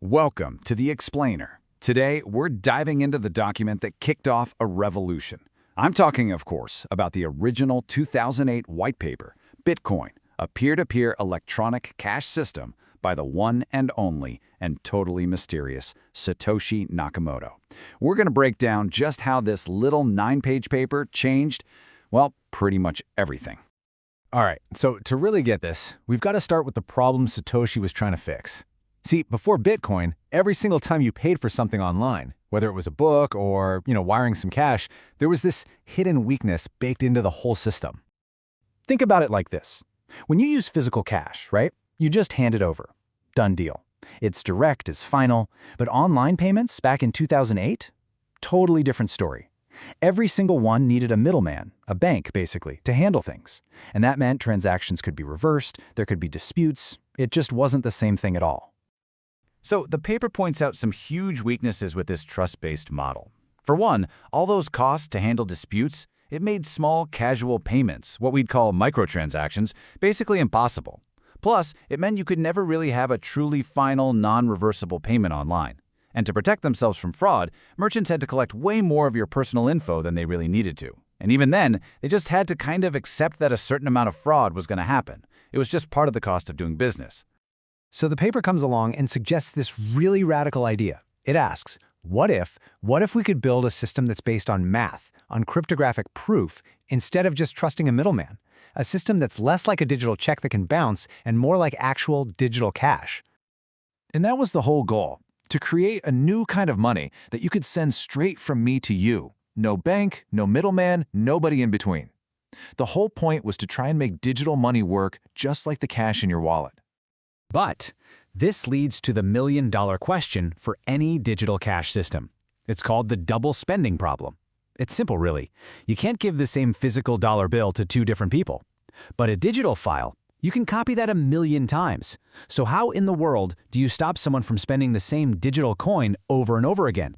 Welcome to The Explainer. Today, we're diving into the document that kicked off a revolution. I'm talking, of course, about the original 2008 white paper, Bitcoin, a peer-to-peer electronic cash system by the one and only and totally mysterious Satoshi Nakamoto. We're going to break down just how this little 9-page paper changed, well, pretty much everything. All right, so to really get this, we've got to start with the problem Satoshi was trying to fix. See, before Bitcoin, every single time you paid for something online, whether it was a book or, wiring some cash, there was this hidden weakness baked into the whole system. Think about it like this. When you use physical cash, right? You just hand it over. Done deal. It's direct, it's final. But online payments back in 2008? Totally different story. Every single one needed a middleman, a bank basically, to handle things. And that meant transactions could be reversed, there could be disputes. It just wasn't the same thing at all. So the paper points out some huge weaknesses with this trust-based model. For one, all those costs to handle disputes, it made small, casual payments, what we'd call microtransactions, basically impossible. Plus, it meant you could never really have a truly final, non-reversible payment online. And to protect themselves from fraud, merchants had to collect way more of your personal info than they really needed to. And even then, they just had to kind of accept that a certain amount of fraud was going to happen. It was just part of the cost of doing business. So the paper comes along and suggests this really radical idea. It asks, what if we could build a system that's based on math, on cryptographic proof, instead of just trusting a middleman? A system that's less like a digital check that can bounce and more like actual digital cash. And that was the whole goal, to create a new kind of money that you could send straight from me to you. No bank, no middleman, nobody in between. The whole point was to try and make digital money work just like the cash in your wallet. But this leads to the million-dollar question for any digital cash system. It's called the double spending problem. It's simple, really. You can't give the same physical dollar bill to two different people. But a digital file, you can copy that 1,000,000 times. So how in the world do you stop someone from spending the same digital coin over and over again?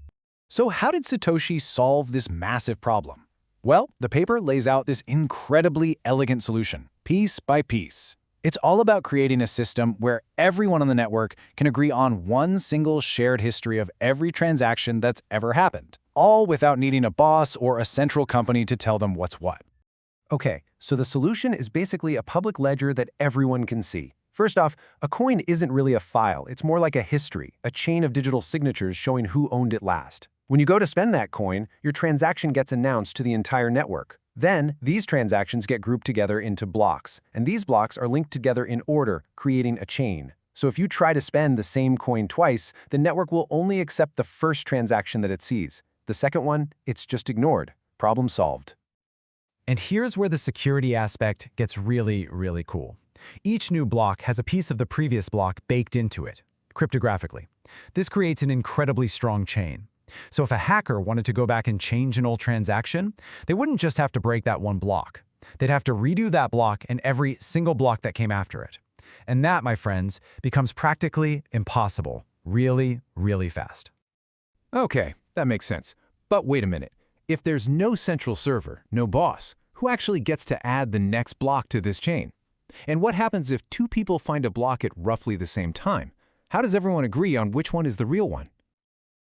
So how did Satoshi solve this massive problem? Well, the paper lays out this incredibly elegant solution, piece by piece. It's all about creating a system where everyone on the network can agree on one single shared history of every transaction that's ever happened, all without needing a boss or a central company to tell them what's what. Okay, so the solution is basically a public ledger that everyone can see. First off, a coin isn't really a file. It's more like a history, a chain of digital signatures showing who owned it last. When you go to spend that coin, your transaction gets announced to the entire network. Then, these transactions get grouped together into blocks, and these blocks are linked together in order, creating a chain. So if you try to spend the same coin twice, the network will only accept the first transaction that it sees. The second one, it's just ignored. Problem solved. And here's where the security aspect gets really, really cool. Each new block has a piece of the previous block baked into it, cryptographically. This creates an incredibly strong chain. So if a hacker wanted to go back and change an old transaction, they wouldn't just have to break that one block. They'd have to redo that block and every single block that came after it. And that, my friends, becomes practically impossible, really, really fast. Okay, that makes sense. But wait a minute. If there's no central server, no boss, who actually gets to add the next block to this chain? And what happens if two people find a block at roughly the same time? How does everyone agree on which one is the real one?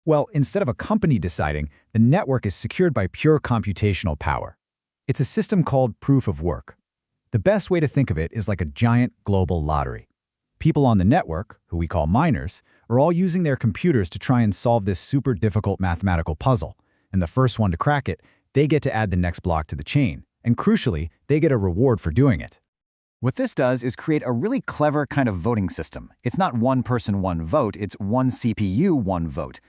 Well, instead of a company deciding, the network is secured by pure computational power. It's a system called proof of work. The best way to think of it is like a giant global lottery. People on the network, who we call miners, are all using their computers to try and solve this super difficult mathematical puzzle. And the first one to crack it, they get to add the next block to the chain. And crucially, they get a reward for doing it. What this does is create a really clever kind of voting system. It's not one person, one vote, it's one CPU, one vote.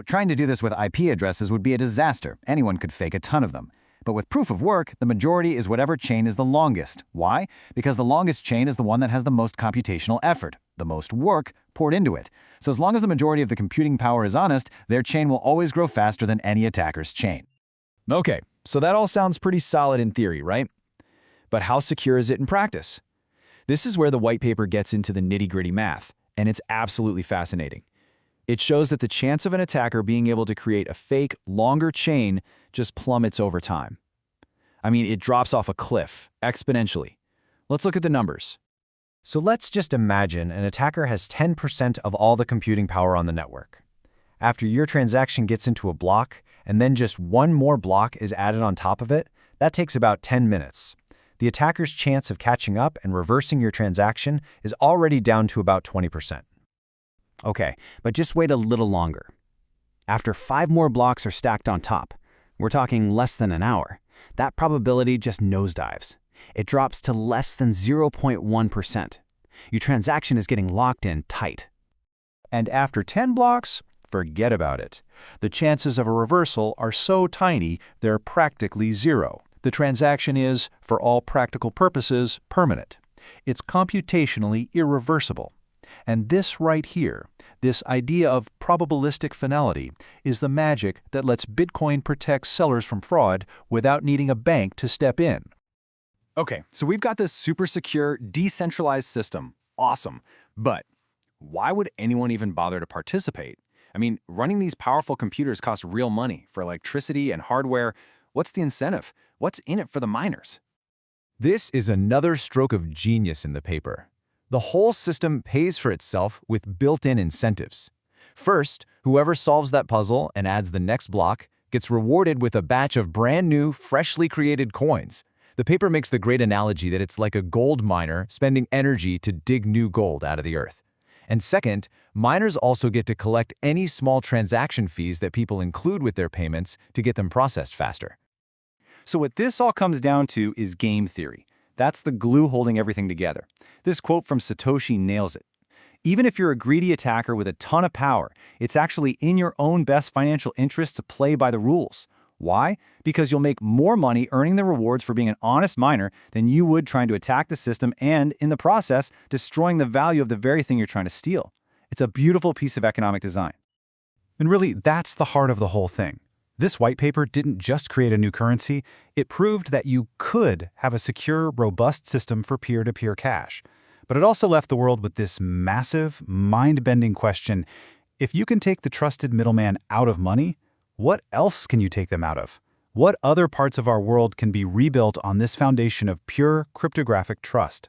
Trying to do this with IP addresses would be a disaster. Anyone could fake a ton of them. But with proof of work, the majority is whatever chain is the longest. Why? Because the longest chain is the one that has the most computational effort, the most work poured into it. So as long as the majority of the computing power is honest, their chain will always grow faster than any attacker's chain. Okay, so that all sounds pretty solid in theory, right? But how secure is it in practice? This is where the white paper gets into the nitty-gritty math, and it's absolutely fascinating. It shows that the chance of an attacker being able to create a fake, longer chain just plummets over time. I mean, it drops off a cliff, exponentially. Let's look at the numbers. So let's just imagine an attacker has 10% of all the computing power on the network. After your transaction gets into a block, and then just one more block is added on top of it, that takes about 10 minutes. The attacker's chance of catching up and reversing your transaction is already down to about 20%. Okay, but just wait a little longer. After 5 more blocks are stacked on top, we're talking less than an hour, that probability just nosedives. It drops to less than 0.1%. Your transaction is getting locked in tight. And after 10 blocks, forget about it. The chances of a reversal are so tiny, they're practically zero. The transaction is, for all practical purposes, permanent. It's computationally irreversible. And this right here, this idea of probabilistic finality, is the magic that lets Bitcoin protect sellers from fraud without needing a bank to step in. Okay, so we've got this super secure, decentralized system. Awesome. But why would anyone even bother to participate? I mean, running these powerful computers costs real money for electricity and hardware. What's the incentive? What's in it for the miners? This is another stroke of genius in the paper. The whole system pays for itself with built-in incentives. First, whoever solves that puzzle and adds the next block gets rewarded with a batch of brand new, freshly created coins. The paper makes the great analogy that it's like a gold miner spending energy to dig new gold out of the earth. And second, miners also get to collect any small transaction fees that people include with their payments to get them processed faster. So what this all comes down to is game theory. That's the glue holding everything together. This quote from Satoshi nails it. Even if you're a greedy attacker with a ton of power, it's actually in your own best financial interest to play by the rules. Why? Because you'll make more money earning the rewards for being an honest miner than you would trying to attack the system and, in the process, destroying the value of the very thing you're trying to steal. It's a beautiful piece of economic design. And really, that's the heart of the whole thing. This white paper didn't just create a new currency, it proved that you could have a secure, robust system for peer-to-peer cash. But it also left the world with this massive, mind-bending question: if you can take the trusted middleman out of money, what else can you take them out of? What other parts of our world can be rebuilt on this foundation of pure cryptographic trust?